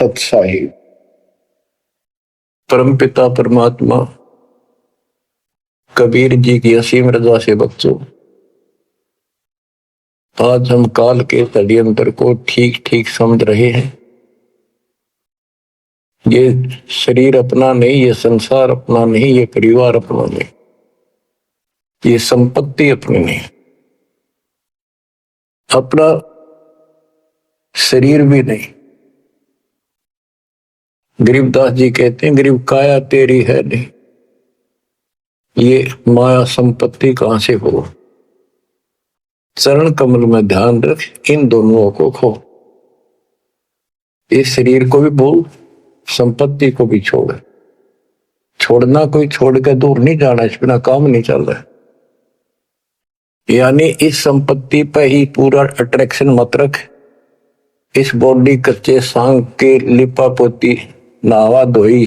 सत्साही परमपिता परमात्मा कबीर जी की असीम रजा से बच्चों, आज हम काल के षड्यंत्र को ठीक ठीक समझ रहे हैं। ये शरीर अपना नहीं, ये संसार अपना नहीं, ये परिवार अपना नहीं, ये संपत्ति अपनी नहीं, अपना शरीर भी नहीं। गरीबदास जी कहते हैं, गरीब काया तेरी है नहीं, ये माया संपत्ति कहां से हो। चरण कमल में ध्यान रख, इन दोनों को खो। इस शरीर को भी भूल, संपत्ति को भी छोड़। छोड़ना कोई छोड़ के दूर नहीं जाना, इस बिना काम नहीं चल रहा। यानी इस संपत्ति पे ही पूरा अट्रैक्शन मत रख। इस बॉडी कच्चे सांग के लिपा पोती नहावा धोई,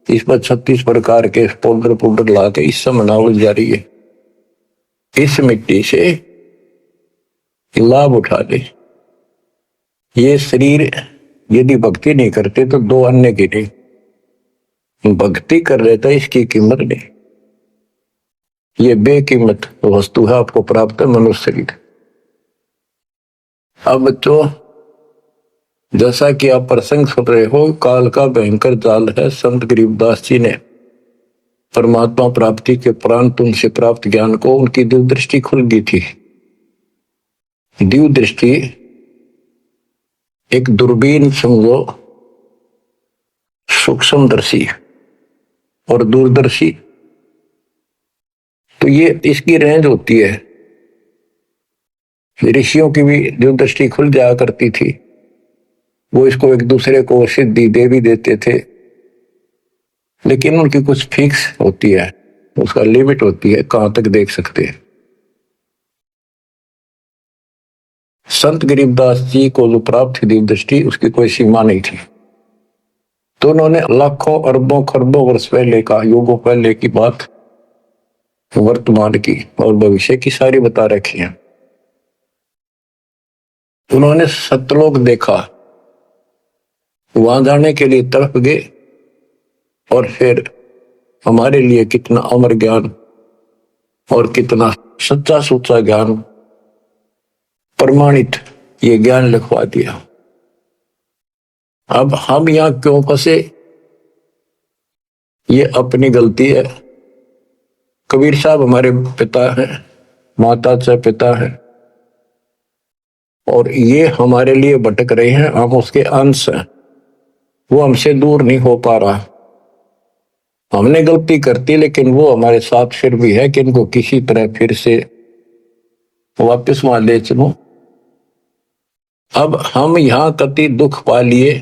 इस पर 36 प्रकार के पाउडर पाउडर ला के इस समय नावल जा रही है। इस मिट्टी से लाभ उठा ले। ये शरीर यदि भक्ति नहीं करते तो दो अन्य की नहीं, भक्ति कर रहे तो इसकी कीमत नहीं। ये बेकीमत वस्तु है, आपको प्राप्त है मनुष्य शरीर। अब तो जैसा कि आप प्रसंग सुन रहे हो, काल का भयंकर जाल है। संत गरीबदास जी ने परमात्मा प्राप्ति के प्रांत उनसे प्राप्त ज्ञान को, उनकी दिव्य दृष्टि खुल गई थी। दिव्य दृष्टि एक दूरबीन समझो, सूक्ष्मदर्शी और दूरदर्शी, तो ये इसकी रेंज होती है। ऋषियों की भी दिव्य दृष्टि खुल जाया करती थी, वो इसको एक दूसरे को सिद्धि दे भी देते थे, लेकिन उनकी कुछ फिक्स होती है, उसका लिमिट होती है, कहां तक देख सकते हैं। संत गरीबदास जी को जो प्राप्त थी दिव्य दृष्टि, उसकी कोई सीमा नहीं थी। तो उन्होंने लाखों अरबों खरबों वर्ष पहले का, युगों पहले की बात वर्तमान की और भविष्य की सारी बता रखी है। उन्होंने सतलोक देखा, वहां जाने के लिए तड़प गए, और फिर हमारे लिए कितना अमर ज्ञान और कितना सच्चा सुच्चा ज्ञान प्रमाणित ये ज्ञान लिखवा दिया। अब हम यहां क्यों फंसे, ये अपनी गलती है। कबीर साहब हमारे पिता हैं, माता से पिता हैं, और ये हमारे लिए भटक रहे हैं, हम उसके अंश हैं। वो हमसे दूर नहीं हो पा रहा। हमने गलती करती, लेकिन वो हमारे साथ फिर भी है कि इनको किसी तरह फिर से वापस वहां ले चलो। अब हम यहां कति दुख पा लिए,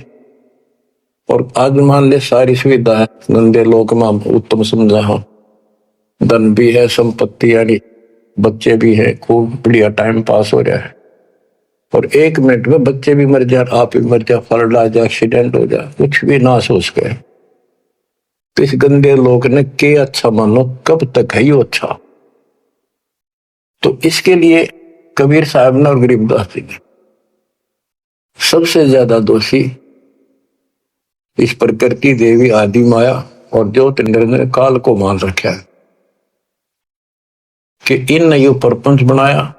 और आज मान ले सारी सुविधा है, गंदे लोक में उत्तम समझा हो, धन भी है, संपत्ति यानी बच्चे भी है, खूब बढ़िया टाइम पास हो रहा है, और 1 मिनट में बच्चे भी मर जाए, आप भी मर जाए, फ्लड आ जाए, एक्सीडेंट हो जाए, कुछ भी नाश हो सके। तो इस गंदे लोग ने के अच्छा मानो, कब तक है यो अच्छा। तो इसके लिए कबीर साहब ने और गरीबदास जी ने सबसे ज्यादा दोषी इस प्रकृति देवी आदि माया और ज्योति निरंजन काल को मान रखा है कि इन ने यो प्रपंच बनाया,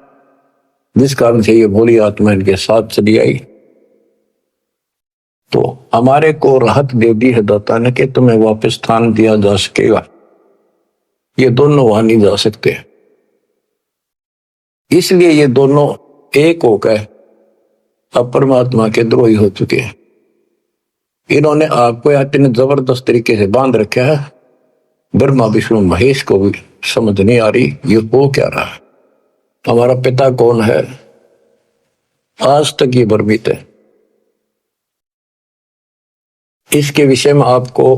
जिस कारण से ये भोली आत्मा इनके साथ चली आई। तो हमारे को राहत दे दी है दाता ने कि तुम्हें वापस स्थान दिया जा सकेगा। ये दोनों वहां नहीं जा सकते, इसलिए ये दोनों एक होकर अब परमात्मा के द्रोही हो चुके हैं। इन्होंने आपको इतने जबरदस्त तरीके से बांध रखा है, ब्रह्मा विष्णु महेश को भी समझ नहीं आ रही ये हो क्या रहा है। हमारा पिता कौन है, आज तक ये भ्रमित है। इसके विषय में आपको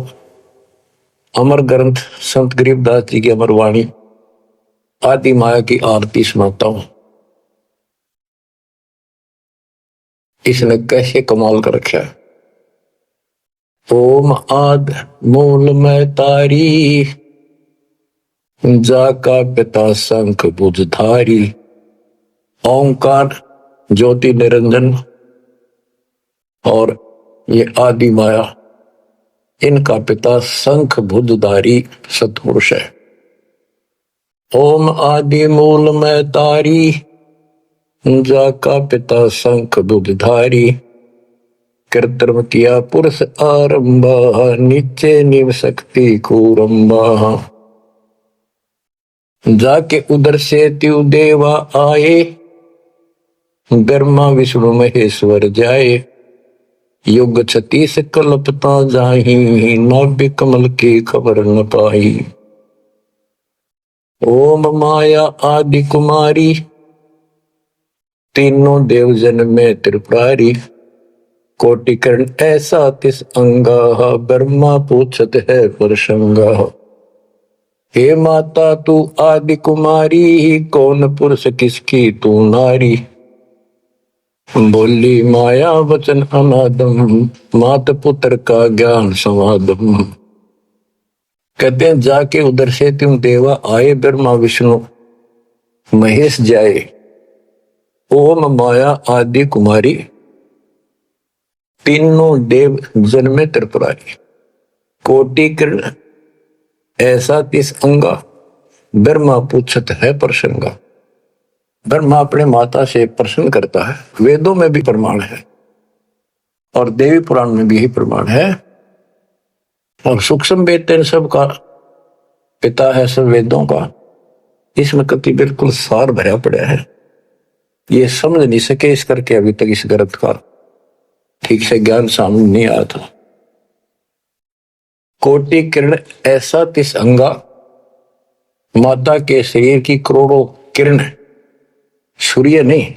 अमर ग्रंथ संत गरीबदास जी की अमर वाणी आदि माया की आरती सुनाता हूं। इसने कैसे कमाल कर रखा है। ओम आद मूल में तारी, जाका पिता शंख बुझधारी, ओंकार ज्योति निरंजन और ये आदि माया, इनका पिता शंख भुजधारी सत्पुरुष है। ओम आदि मूल में तारी, जाका पिता शंख भुजधारी। कृत्रिम किया पुरुष आरंभा, नीचे निव शक्ति कूरंबा। जाके उधर से त्यु देवा आए, ब्रह्मा विष्णु महेश्वर जाए। युग 36 कल्पता जाही, नाभि कमल की खबर न पाई। ओम माया आदि कुमारी, तीनों देव जन में त्रिपुरारी। कोटिकर्ण ऐसा तिस अंगा, ब्रह्मा पूछत है प्रसंगा। हे माता तू आदि कुमारी, कौन पुरुष किसकी तू नारी। बोली माया वचन अनादम, मात पुत्र का ज्ञान समादम। कहते हैं जाके उधर से तुम देवा आए, ब्रह्मा विष्णु महेश जाए। ओम माया आदि कुमारी, तीनों देव जन में त्रिपुरारी। कोटि किरण ऐसा तिस अंगा, ब्रह्मा पूछत है प्रसंगा। ब्रह्मा अपने माता से प्रश्न करता है। वेदों में भी प्रमाण है और देवी पुराण में भी यही प्रमाण है। और सूक्ष्म वेद इन सब का पिता है, सब वेदों का। इसमें कति बिल्कुल सार भरा पड़ा है, ये समझ नहीं सके इस करके अभी तक इस ग्रंथ का ठीक से ज्ञान सामने नहीं आया था। कोटि किरण ऐसा तिस अंगा, माता के शरीर की करोड़ों किरण, सूर्य नहीं,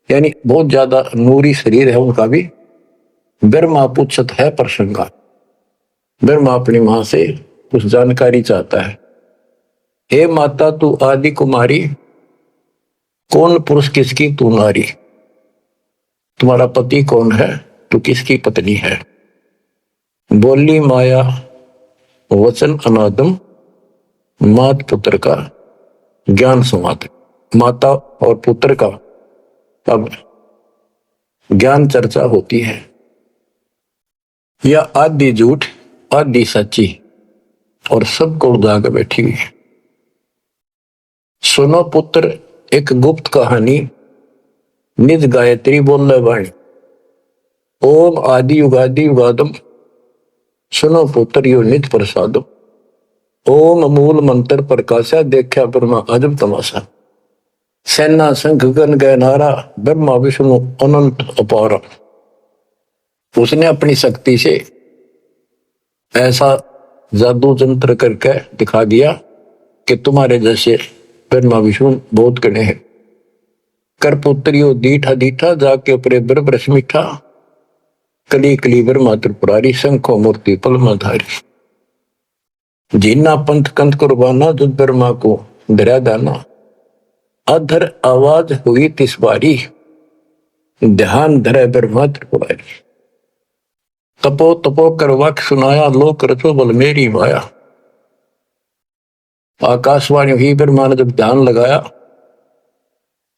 यानी बहुत ज्यादा नूरी शरीर है उनका भी। ब्रह्मा पूछत है प्रसंगा, ब्रह्मा अपनी मां से कुछ जानकारी चाहता है। हे माता तू आदि कुमारी, कौन पुरुष किसकी तू नारी। तुम्हारा पति कौन है, तू किसकी पत्नी है। बोली माया वचन अनादम, मात पुत्र का ज्ञान संवाद। माता और पुत्र का अब ज्ञान चर्चा होती है। यह आदि झूठ आदि सच्ची और सबको उड़ा के बैठी हुई है। सुनो पुत्र एक गुप्त कहानी, निज गायत्री बोल वाणी। ओम आदि युगादि युगादम, सुनो पुत्र यो निज प्रसादम। ओम मूल मंत्र प्रकाशा, देखा ब्रह्मा अजब तमाशा। सेना संख गण गय नारा, ब्रह्मा विष्णु अनंत अपारा। उसने अपनी शक्ति से ऐसा जादू जंत्र करके दिखा दिया कि तुम्हारे जैसे ब्रह्मा विष्णु बहुत गणे हैं। कर पुत्रियो दीठा दीठा, जाके अपने ब्रह्म मीठा। कली कली ब्रह्मा त्रिपुरारी, शंखो मूर्ति पलमाधारी। जीना पंथ कंथ कुर्बाना, जुद ब्रह्मा को दरिया दाना। अधर आवाज हुई तिस बारी, ध्यान धरे ब्रह्मा त्रिपुरारी। तपो तपो कर वाक्य सुनाया, लोक रचो बल मेरी माया। आकाशवाणी हुई, ब्रह्मा ने जब ध्यान लगाया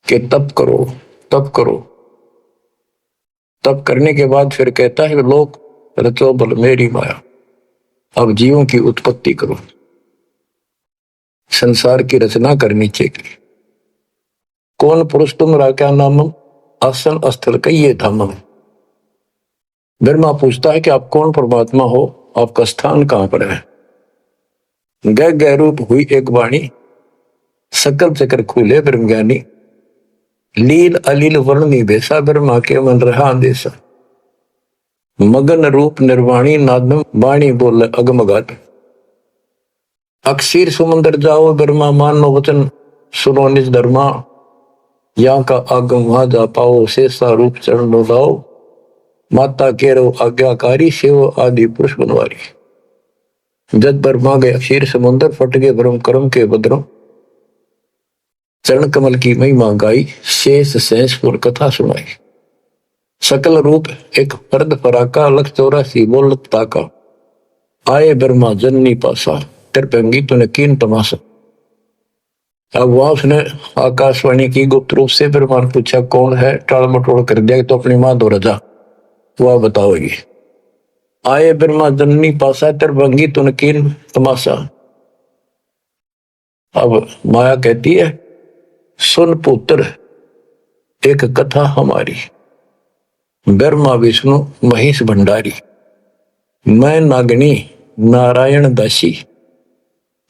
कि तप करो तप करो। तप करने के बाद फिर कहता है लोक रचो बल मेरी माया। अब जीवों की उत्पत्ति करो, संसार की रचना करनी चाहिए। कौन पुरुष तुम क्या नामम, आसन स्थल कहिए धामम। ब्रह्मा पूछता है कि आप कौन परमात्मा हो, आपका स्थान कहां पर है। गह रूप हुई एक वाणी, सकल चक्र खुले ब्रह्म ज्ञानी। लील अलील वर्णी बेसा, ब्रह्मा के मन रहा अंदेशा। मगन रूप निर्वाणी, नादम वाणी बोले अगमगाट। अक्षीर समुद्र जाओ, ब्रह्मा मानो वचन सुनो निज धर्मा। यहाँ का आगम वहां जा पाओ, शेषा रूप चरण लाओ। माता केरो आज्ञाकारी, शिव आदि पुरुष बनवारी। जद ब्रह्मा गए अक्षीर समुद्र, फट गए ब्रह्म कर्म के बद्रों। चरण कमल की महिमा गाई, शेष सहसपुर कथा सुनाई। सकल रूप एक फर्द फराका, लख 84 बोलत ताका। आए ब्रह्मा जननी पासा, तिरपंगी तूने कीन तमाशा। अब वहां उसने आकाशवाणी की गुप्त रूप से ब्रह्मा ने पूछा कौन है, टाल मटोल कर दिया तो अपनी मां दो रजा। वह बताओगी। आए ब्रह्मा जननी पासा तरबंगी तुनकीन तमाशा। अब माया कहती है, सुन पुत्र एक कथा हमारी, ब्रह्मा विष्णु महेश भंडारी, मैं नागनी नारायण दासी,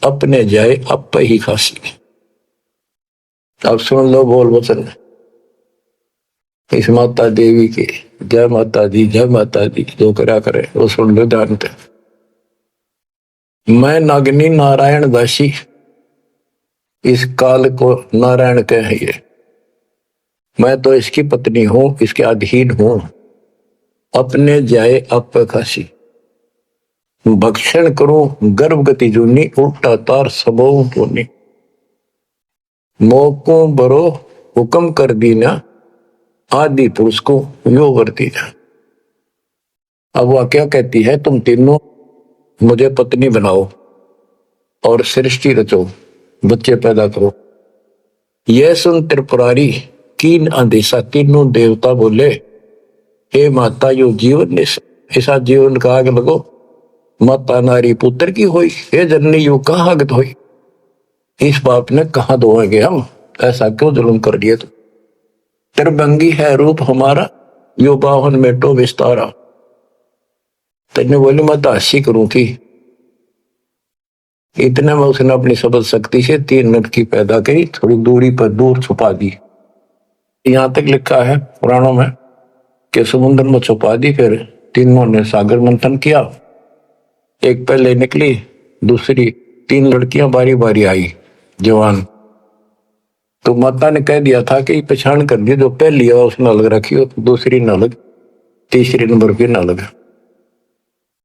अपने जाए अप ही खासी। अब सुन लो बोल वचन इस माता देवी के। जय माता दी, जय माता दी, जो करा करे वो सुन लो ध्यान से। मैं नागनी नारायण दासी, इस काल को नारायण कहिए, मैं तो इसकी पत्नी हूं, इसके अधीन हूं, अपने जाए अप खासी, भक्षण करूं गर्भगति जूनी, उल्टा तार सबो पुनी, मोको बरो हुक्म कर दीना, आदि पुरुष को यो वर्ती है। अब वह क्या कहती है, तुम तीनों मुझे पत्नी बनाओ और सृष्टि रचो, बच्चे पैदा करो। यह सुन त्रिपुरारी कीन आदेशा, तीनों देवता बोले, हे माता यो जीवन ऐसा जीवन का आग लगो, माता नारी पुत्र की होई, हे जननी यू कहाँ आगत होई, इस बाप ने कहा धोएंगे हम, ऐसा क्यों जुल्म कर दिया तुम। त्रिभंगी है रूप हमारा, यो बाहन मेटो विस्तारा। तेने बोली मैं तो हंसी करूं थी। इतने में उसने अपनी सबल शक्ति से 3 लड़की पैदा करी, थोड़ी दूरी पर दूर छुपा दी। यहां तक लिखा है पुराणों में कि समुद्र में छुपा दी, फिर तीनों ने सागर मंथन किया, एक पहले निकली, दूसरी 3 लड़कियां बारी बारी आई जवान। तो माता ने कह दिया था कि पहचान कर दी, जो पहली है उसने अलग रखी हो, दूसरी न अलग, तीसरी नंबर की न अलग।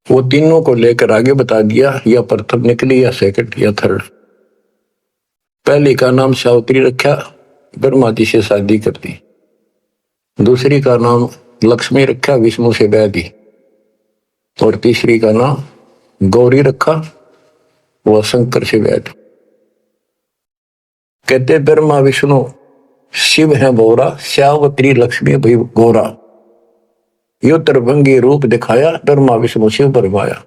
वो तीनों को लेकर आगे बता दिया, या प्रथम निकली या सेकंड या थर्ड। पहली का नाम सावित्री रखा, ब्रह्मा जी से शादी कर दी। दूसरी का नाम लक्ष्मी रखा, विष्णु से ब्याह दी। और तीसरी का नाम गौरी रखा, वह शंकर से ब्याह दी। कहते ब्रह्मा विष्णु शिव है बोरा, सावित्री लक्ष्मी भई गौरा, यो त्रिभंगी रूप दिखाया, ब्रह्मा विष्णु शिव बरमाया।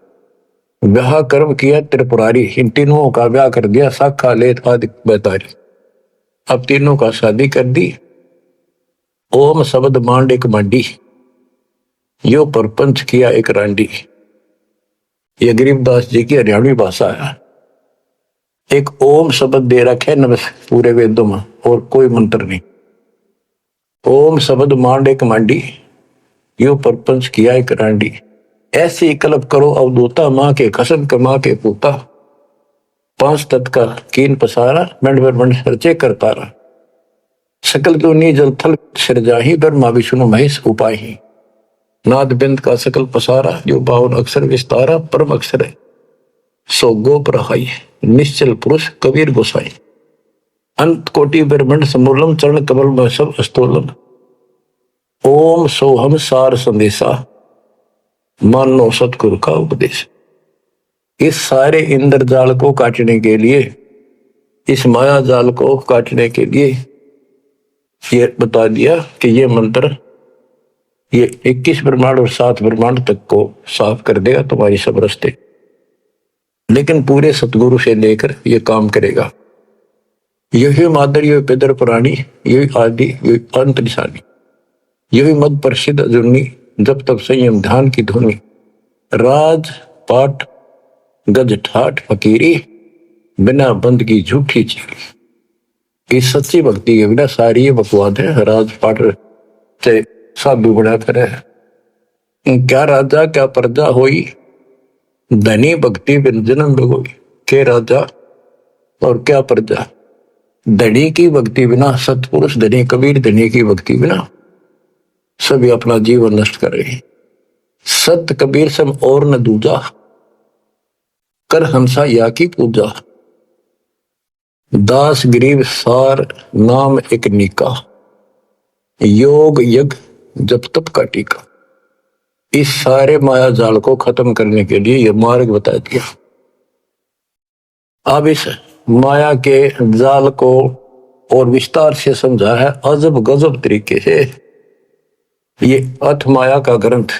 ब्याह कर्म किया त्रिपुरारी, इन तीनों का ब्याह कर दिया, साखा लेत आदि बैतारी। अब तीनों का शादी कर दी। ओम शब्द मांड एक मांडी, यो परपंच किया एक रांडी। ये गरीबदास जी की हरियाणवी भाषा है। एक ओम शब्द दे रखे नमस पूरे वेदों में, और कोई मंत्र नहीं। ओम शब्द मांड एक मांडी, यो परपंच किया एक रांडी। ऐसी कल्प करो अवधूता, मां के कसम कमा के पूता, 5 तत्व का कीन पसारा, मंड मंड सर्चे करतारा। सकल दुनी जल थल सिरजाही, ब्रह्मा विष्णु महेश उपाही। नाद बिंद का सकल पसारा, जो 52 अक्षर विस्तारा, परम अक्षर है सो गोप रहाई, निश्चल पुरुष कबीर गोसाई। अंत कोटि ब्रह्मंड समूलम, चरण कमल में सब अस्तोलम। ओम सोहम सार संदेशा, मानो सतगुरु का उपदेश। इस सारे इंद्रजाल को काटने के लिए, इस माया जाल को काटने के लिए ये बता दिया कि ये मंत्र ये 21 ब्रह्मांड और 7 ब्रह्मांड तक को साफ कर देगा तुम्हारी सब रास्ते। लेकिन पूरे सतगुरु से लेकर ये काम करेगा। यही मादर, यही पितर पुराणी, यही आदि, यही अंत निशानी, यही मद प्रसिद्ध जुर्नी, जब तब संयम ध्यान की धुनी। राज पाठ गज ठाठ फकीरी, बिना बंद की झूठी चीरी। इस सच्ची भक्ति के बिना सारी ये बकवाद है। राज पाठ से साधु बना करे, क्या राजा क्या प्रजा होई, धनी भक्ति बिन जन्म भगोई। के राजा और क्या प्रजा, धनी की भक्ति बिना, सतपुरुष धनी कबीर धनी की भक्ति बिना सभी अपना जीवन नष्ट कर रहे हैं। सत कबीर सम और न दूजा, कर हंसा या की पूजा। दास गरीब सार नाम एक निका, योग यज्ञ जप तप का टीका। इस सारे माया जाल को खत्म करने के लिए यह मार्ग बता दिया। अब इस माया के जाल को और विस्तार से समझा है, अजब गजब तरीके से। ये अथ माया का ग्रंथ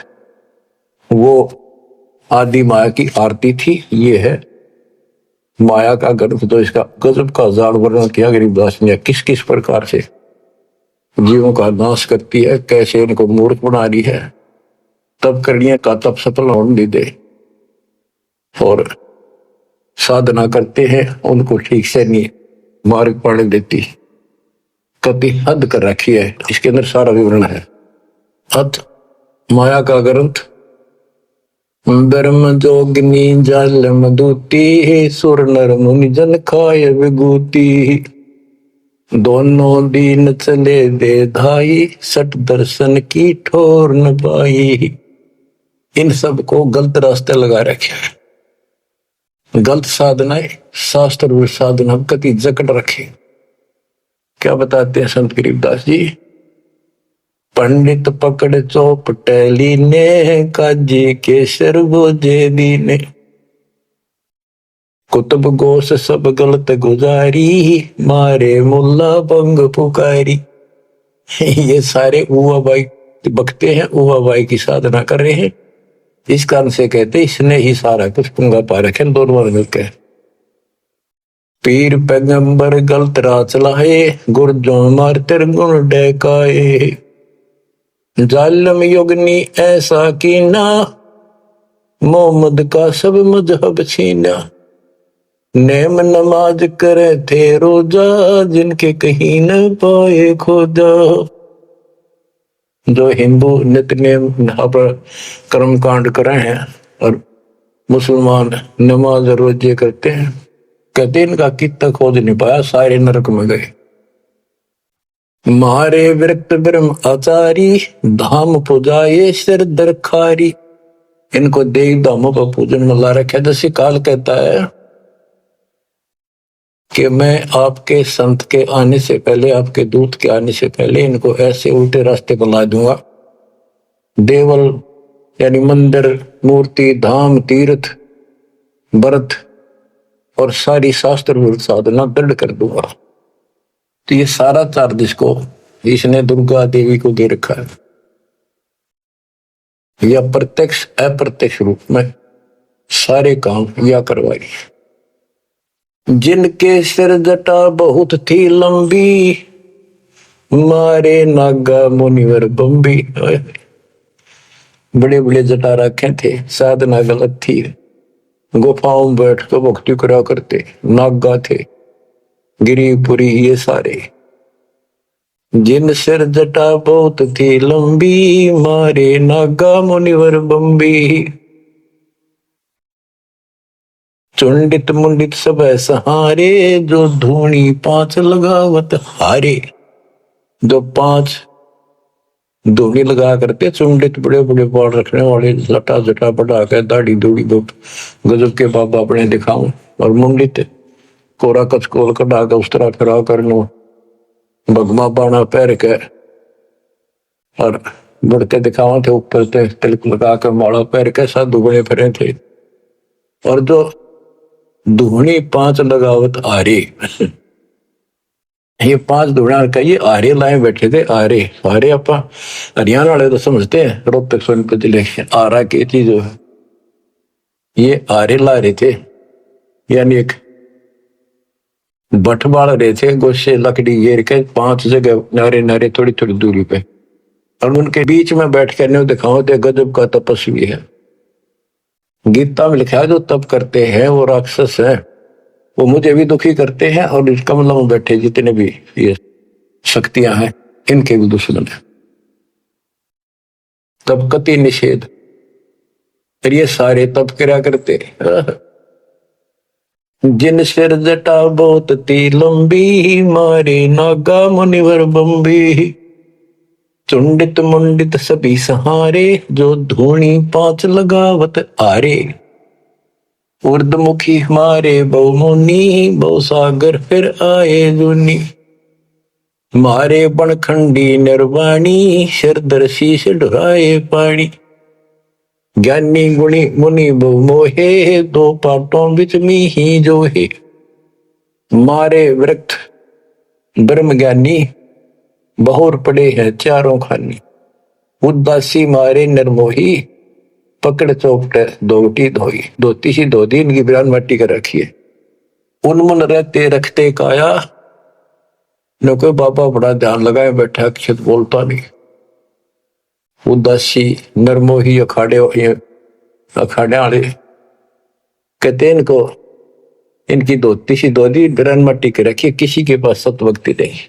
वो आदि माया की आरती थी। ये है माया का ग्रंथ। तो इसका गजब का जाड़ वर्णन किया गरीबदास ने, किस किस प्रकार से जीवों का नाश करती है, कैसे इनको मूर्ख बना रही है, तब करने का तब सफल होने नहीं दे, और साधना करते हैं उनको ठीक से नहीं मार्ग पाने देती, कति हद कर रखी है। इसके अंदर सारा विवरण है। अथ माया का ग्रंथ ब्रह्म जोगिनी जल मधुती, सुर नर मुनि जन खाय विभूति, दोनों दीन चले दे धाई, सट दर्शन की ठोर न पाई। इन सब को गलत रास्ते लगा रखे, गलत साधनाएं, शास्त्र साधना कति जकड़ रखे। क्या बताते हैं संत गरीबदास जी? पंडित पकड़ चौपटेली ने, काजी केसर गोजे दीने, कुतुब गोस सब गलत गुजारी, मारे मुल्ला बंग पुकारी। ये सारे उवा बाई बकते हैं, उवा बाई की साधना कर रहे हैं। इस कारण से कहते इसने ही सारा कुछ पुंगा पा रखे दोनों मिलकर। पीर पैगंबर गलत राह चलाए, गुरजों मार तेर गुण डकाए, जालिम युगनी ऐसा कीना, मोहम्मद का सब मजहब छीना, नेम नमाज करे थे रोजा, जिनके कहीं न पाए खोजा। जो हिंदू नित्य नेम कर्म कांड कर रहे हैं और मुसलमान नमाज रोजे करते हैं, कहते इनका कितना खोज नहीं पाया, सारे नरक में गए। मारे विरक्त ब्रह्म आचारी, धाम पुजाए सिर दरखारी। इनको देव धामों का पूजन में ला रखा। जैसे काल कहता है कि मैं आपके संत के आने से पहले, आपके दूत के आने से पहले इनको ऐसे उल्टे रास्ते पर ला दूंगा। देवल यानी मंदिर, मूर्ति, धाम, तीर्थ, व्रत और सारी शास्त्र साधना दृढ़ कर दूंगा। तो ये सारा चार्ज इसको इसने दुर्गा देवी को दे रखा है। या प्रत्यक्ष अप्रत्यक्ष रूप में सारे काम या करवाई। जिनके सिर जटा बहुत थी लंबी, मारे नागा मुनिवर बम्बी। बड़े बड़े जटा रखे थे, साधना गलत थी, गुफाओं में बैठ कर भक्ति करा करते, नागा थे, गिरिपुरी ये सारे। जिन सिर जटा बहुत थी लंबी, मारे नागा मुनिवर बम्बी, चुंडित मुंडित सब सहारे, जो धूनी पांच लगावत हारे। जो पांच धूनी लगा करते, चुंडित बड़े बड़े बाल रखने वाले, लटा जटा बढ़ा कर दाढ़ी दूढ़ी गजब के बाबा अपने दिखाऊं, और मुंडित कोरा कचकोल कटा कर उस तरह फिरा कर लो, भगमा बाणा पैर के और बढ़ते दिखावा थे, ऊपर से तिलक लगा कर माला पैर के साधु बड़े फिरे थे। और जो धूनी पांच लगावत आरे, ये पांच धूणा का ये आरे लाए बैठे थे। आरे आरे अपा हरियाणा वाले तो समझते हैं, रोहतक सोनीपत जिले के आरा की चीज है। ये आरे ला रहे थे, यानी एक बठ बाल रहे थे, गोशे लकड़ी घेर के पांच जगह नारे नारे थोड़ी थोड़ी दूरी पे, और उनके बीच में बैठ कर न्यू दिखाओ थे गजब का तपस्वी है। गीता में लिखा है जो तप करते हैं वो राक्षस है, वो मुझे भी दुखी करते हैं, और इस कमल में बैठे जितने भी ये शक्तियां हैं इनके भी दुश्मन है। तब कति निषेध, फिर ये सारे तप करा करते। जिन सिर जटा बहुत ती लंबी, मारे नागा मुनिवर बम्बी, चुंडित मुंडित सभी सहारे, जो धूनी पांच लगावत आरे। उर्दमुखी मारे बहुमुनि, बहु सागर फिर आए जुनी, मारे बनखंडी निर्वाणी, सिरदर्शी से ढुराए पानी। ज्ञानी गुणी मुनि बहु मोहे, दो पाटों बिच में ही जो है। मारे वृक्ष ब्रह्म ज्ञानी, बहुर पड़े हैं चारों खानी। उदासी मारे निर्मोही, पकड़ चौपटे दोटी धोई। धोती सी धो दी, इनकी बिरान मट्टी कर रखी है। उनमन रहते रखते काया, न कोई बाबा बड़ा ध्यान लगाए बैठा, अक्षत बोलता नहीं। उदासी निर्मोही अखाड़े वाले कहते इनको, इनकी धोती सी धो दी, बिरान मट्टी कर रखी, किसी के पास सतभक्ति नहीं।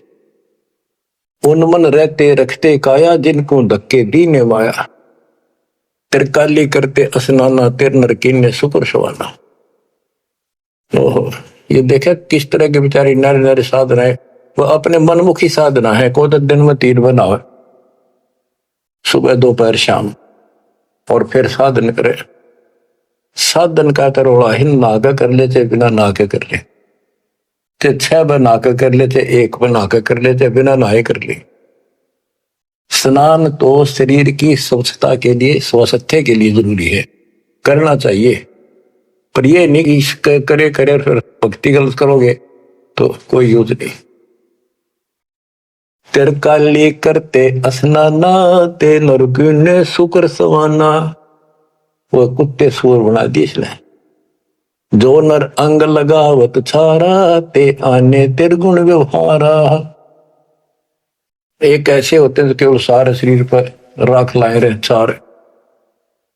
उनमन रहते रखते काया, जिनको धक्के दी ने माया। तिरकाली करते स्नाना, तिर नरकीन ने सुपर सवाना। ओहो, ये देखा किस तरह के बेचारी नारे नारे साधना है। वो अपने मनमुखी साधना है। को तो दिन में 3 बनाओ, सुबह दोपहर शाम, और फिर साधन करे। साधन का तरोड़ा हिन नागा कर ले, चाहे बिना नाके कर ले, चाहे 6 बना के कर ले, चाहे 1 बना के कर ले, चाहे बिना नहाए कर ले। स्नान तो शरीर की स्वच्छता के लिए, स्वास्थ्य के लिए जरूरी है, करना चाहिए। पर ये नहीं कि करे फिर भक्ति गलत करोगे तो कोई यूज नहीं। तिरकाली करते स्नाना, ते नरकीन ने शुक्र सवाना। वो कुत्ते सूर बना दी इसने। जो नर अंग लगावत छारा, ते आने तिरगुण व्यवहारा। एक ऐसे होते हैं जो केवल सारे शरीर पर राख लाए रहे चार,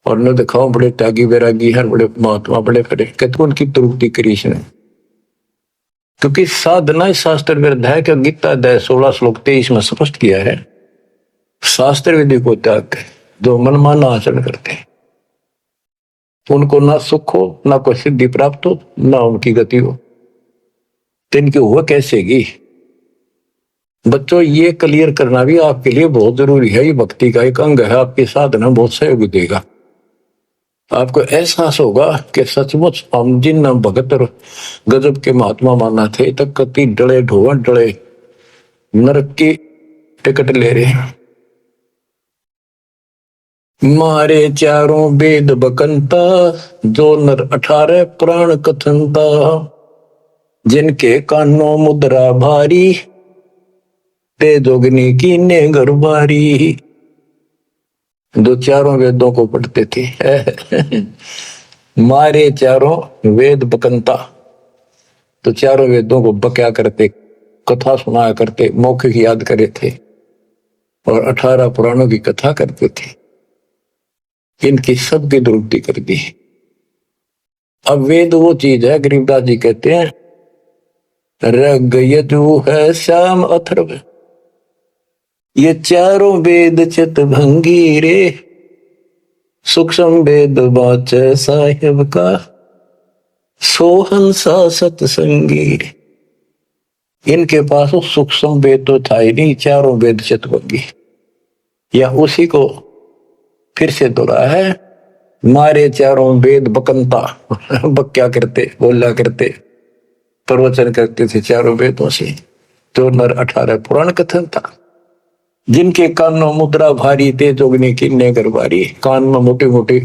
और न दिखाओ बड़े त्यागी वैरागी है, बड़े महात्मा, बड़े करे, कहते उनकी तृप्ति करी इसने। क्योंकि साधना शास्त्र विरुद्ध है कि गीता अध्याय 16 श्लोक 23 में स्पष्ट किया है, शास्त्र विधि को त्याग जो मनमाना आचरण करते हैं उनको ना सुख हो, ना कोई सिद्धि प्राप्त हो, ना उनकी गति हो, तो इनकी हुआ कैसेगी। बच्चों, ये क्लियर करना भी आपके लिए बहुत जरूरी है। ये भक्ति का एक अंग है, आपकी साधना बहुत सहयोग देगा। आपको एहसास होगा कि सचमुच हम जिन भगत और गजब के महात्मा माना थे, तक कति डले ढोवन डले नरक की टिकट ले रहे हैं। मारे चारों वेद बकंता, जो नर 18 पुराण कथनता। जिनके कानों मुद्रा भारी, ते जोगनी की ने गरबारी। जो चारों वेदों को पढ़ते थे मारे चारों वेद बकंता, तो चारों वेदों को बक्या करते, कथा सुनाया करते, मौखिक याद करे थे, और 18 पुराणों की कथा करते थे। इनकी सबकी दुरुक्ति कर दी। अब वेद वो चीज है, गरीबदास जी कहते हैं, रग यजु है श्याम अथर्व, ये चारों वेद चित भंगी रे। सूक्ष्म वेद बाच साहिब का, सोहंसा सत्संगी। इनके पास सूक्ष्म वेद तो था ही नहीं, चारों वेद चित भंगी। या उसी को फिर से दोहरा है, मारे चारों वेद बकंता बक्या करते, बोला करते, प्रवचन करते थे चारों वेदों से, जो नर 18 पुराण कथन था। जिनके कानों मुद्रा भारी, ते जोगनी की ने गरबारी। कान में मोटे मोटे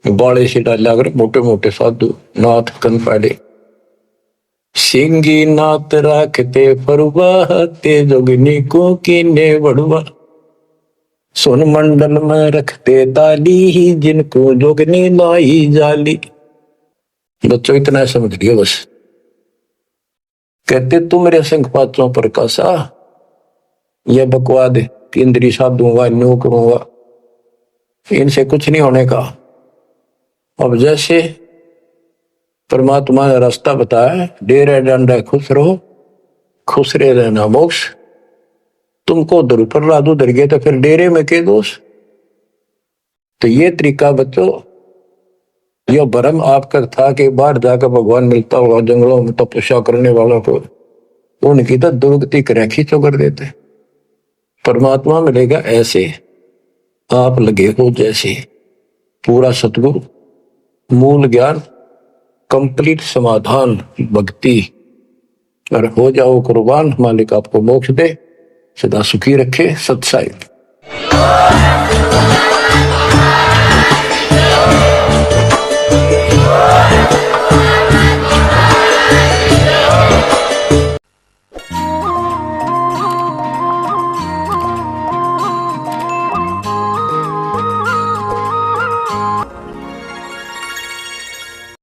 बाड़े से डाला कर मोटे मोटे साधु नाथ कन पाड़े। सिंगी नाथ राखते फरुआ, ते जोगनी को कीने बड़ुआ। सोन मंडल में रखते ताली, जिनको जोगनी लाई जाली। बच्चों, इतना समझ लियो बस। कहते तुम मेरे संग पात्रों पर कासा, यह बकवाद कि इंद्री साधूंगा, न्यू करूंगा, इनसे कुछ नहीं होने का। अब जैसे परमात्मा ने रास्ता बताया, डेरे डंडा खुश रहो, खुश रहे रहना मोक्ष। तुमको उधर प्रहलाद उधर गए तो फिर डेरे में के दोष। तो ये तरीका बच्चों, यह भ्रम आपका था कि बाहर जाकर भगवान मिलता होगा जंगलों में तपस्या करने वालों को, उनकी तो दुर्गति कर खींचो कर देते। परमात्मा मिलेगा ऐसे, आप लगे हो जैसे, पूरा सतगुरु, मूल ज्ञान, कंप्लीट समाधान, भक्ति, और हो जाओ कुर्बान। मालिक आपको मोक्ष दे, सदा सुखी रखे। सत्साई।